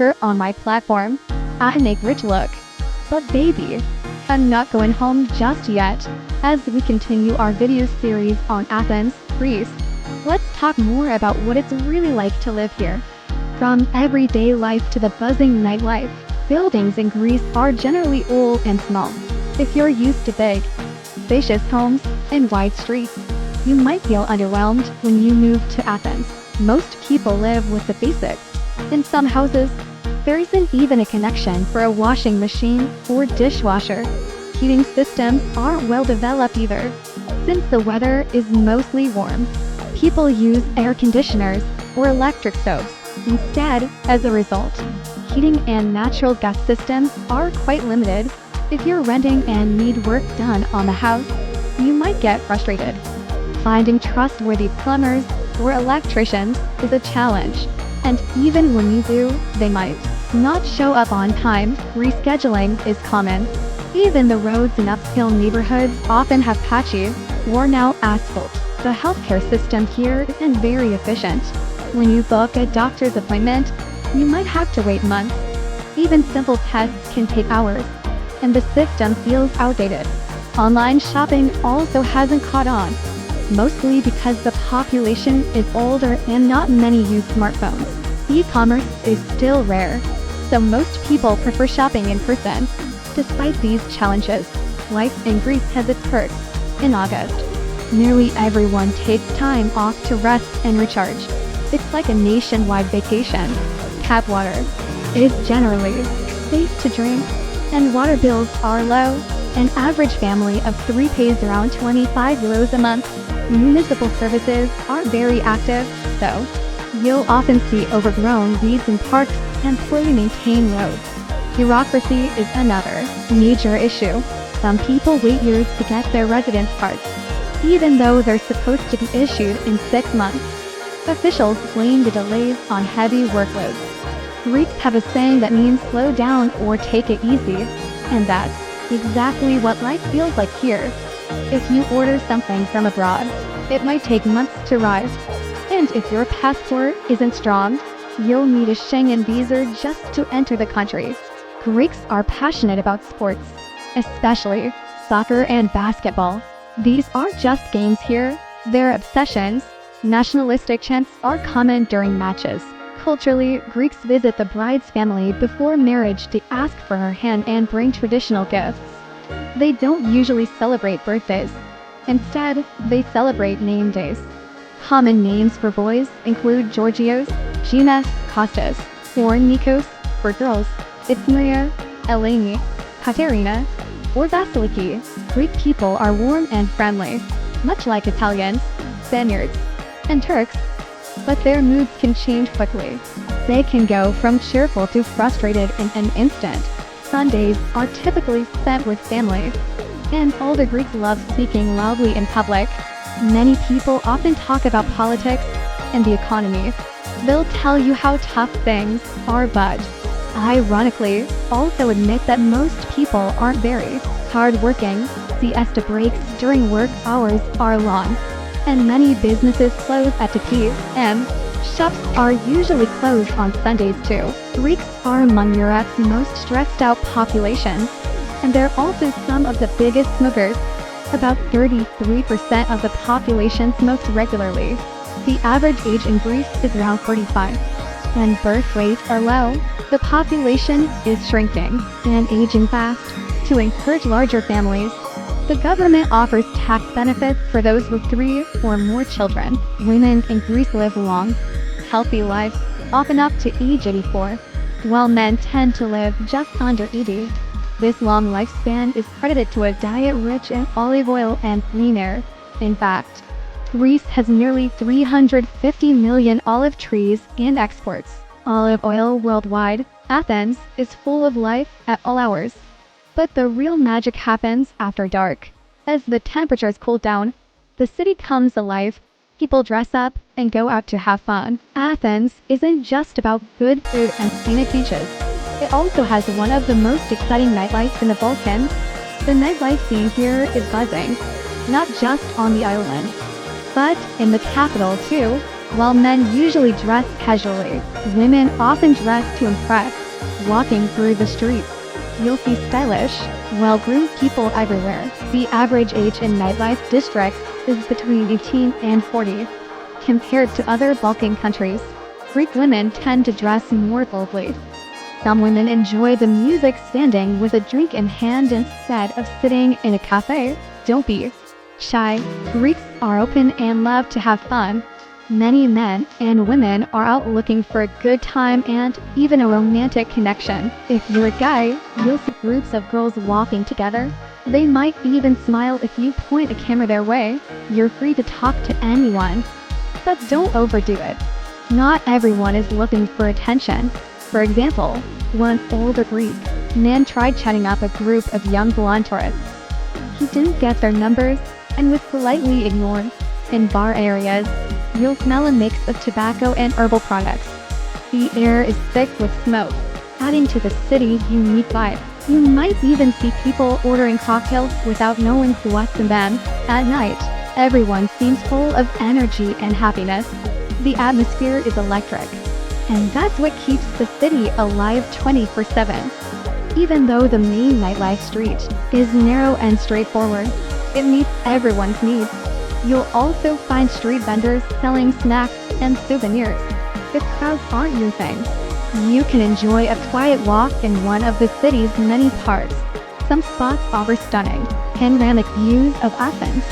soccer on my platform. I make rich look. But baby, I'm not going home just yet. As we continue our video series on Athens, Greece, let's talk more about what it's really like to live here. From everyday life to the buzzing nightlife, buildings in Greece are generally old and small. If you're used to big, spacious homes and wide streets, you might feel underwhelmed when you move to Athens. Most people live with the basics. In some houses, there isn't even a connection for a washing machine or dishwasher. Heating systems aren't well developed either. Since the weather is mostly warm, people use air conditioners or electric stoves instead. As a result, heating and natural gas systems are quite limited. If you're renting and need work done on the house, you might get frustrated. Finding trustworthy plumbers or electricians is a challenge, and even when you do, they might not show up on time. Rescheduling is common. Even the roads in upscale neighborhoods often have patchy, worn-out asphalt. The healthcare system here isn't very efficient. When you book a doctor's appointment, you might have to wait months. Even simple tests can take hours, and the system feels outdated. Online shopping also hasn't caught on, mostly because the population is older and not many use smartphones. E-commerce is still rare, so most people prefer shopping in person. Despite these challenges, life in Greece has its perks. In August, nearly everyone takes time off to rest and recharge. It's like a nationwide vacation. Tap water is generally safe to drink, and water bills are low. An average family of 3 pays around 25 euros a month. Municipal services aren't very active, though. You'll often see overgrown weeds in parks and poorly maintained roads. Bureaucracy is another major issue. Some people wait years to get their residence cards, even though they're supposed to be issued in 6 months. Officials blame the delays on heavy workloads. Greeks have a saying that means slow down or take it easy, and that's exactly what life feels like here. If you order something from abroad, it might take months to arrive. And if your passport isn't strong, you'll need a Schengen visa just to enter the country. Greeks are passionate about sports, especially soccer and basketball. These aren't just games here, they're obsessions. Nationalistic chants are common during matches. Culturally, Greeks visit the bride's family before marriage to ask for her hand and bring traditional gifts. They don't usually celebrate birthdays. Instead, they celebrate name days. Common names for boys include Georgios, Ginas, Kostas, or Nikos. For girls, it's Maria, Eleni, Katerina, or Vasiliki. Greek people are warm and friendly, much like Italians, Spaniards, and Turks. But their moods can change quickly. They can go from cheerful to frustrated in an instant. Sundays are typically spent with family, and older Greeks love speaking loudly in public. Many people often talk about politics and the economy. They'll tell you how tough things are, but ironically, also admit that most people aren't very hardworking. Siesta breaks during work hours are long, and many businesses close at 2 p.m. Shops are usually closed on Sundays too. Greeks are among Europe's most stressed out populations, and they're also some of the biggest smokers. About 33% of the population smokes regularly. The average age in Greece is around 45, and birth rates are low. The population is shrinking and aging fast. To encourage larger families, the government offers tax benefits for those with 3 or more children. Women in Greece live long, healthy lives, often up to age 84, while men tend to live just under 80. This long lifespan is credited to a diet rich in olive oil and clean air. In fact, Greece has nearly 350 million olive trees and exports olive oil worldwide. Athens is full of life at all hours. But the real magic happens after dark. As the temperatures cool down, the city comes alive. People dress up and go out to have fun. Athens isn't just about good food and scenic beaches. It also has one of the most exciting nightlife in the Balkans. The nightlife scene here is buzzing, not just on the island, but in the capital too. While men usually dress casually, women often dress to impress. Walking through the streets, you'll see stylish, well-groomed people everywhere. The average age in nightlife districts is between 18 and 40. Compared to other Balkan countries, Greek women tend to dress more boldly. Some women enjoy the music standing with a drink in hand instead of sitting in a cafe. Don't be shy. Greeks are open and love to have fun. Many men and women are out looking for a good time and even a romantic connection. If you're a guy, you'll see groups of girls walking together. They might even smile if you point a camera their way. You're free to talk to anyone, but don't overdo it. Not everyone is looking for attention. For example, one older Greek man tried chatting up a group of young blonde tourists. He didn't get their numbers and was politely ignored. In bar areas, you'll smell a mix of tobacco and herbal products. The air is thick with smoke, adding to the city's unique vibe. You might even see people ordering cocktails without knowing what's in them. At night, everyone seems full of energy and happiness. The atmosphere is electric, and that's what keeps the city alive 24/7. Even though the main nightlife street is narrow and straightforward, it meets everyone's needs. You'll also find street vendors selling snacks and souvenirs. If crowds aren't your thing, you can enjoy a quiet walk in one of the city's many parks. Some spots offer stunning, panoramic views of Athens,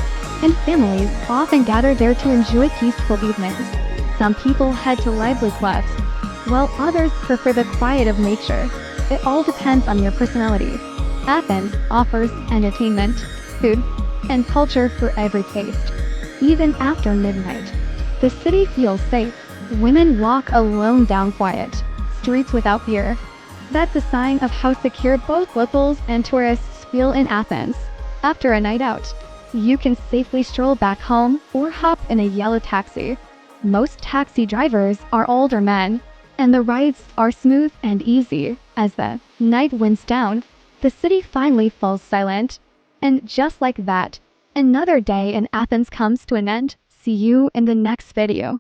and families often gather there to enjoy peaceful evenings. Some people head to lively clubs, while others prefer the quiet of nature. It all depends on your personality. Athens offers entertainment, food, and culture for every taste. Even after midnight, the city feels safe. Women walk alone down quiet streets without fear. That's a sign of how secure both locals and tourists feel in Athens. After a night out, you can safely stroll back home or hop in a yellow taxi. Most taxi drivers are older men, and the rides are smooth and easy. As the night winds down, the city finally falls silent. And just like that, another day in Athens comes to an end. See you in the next video.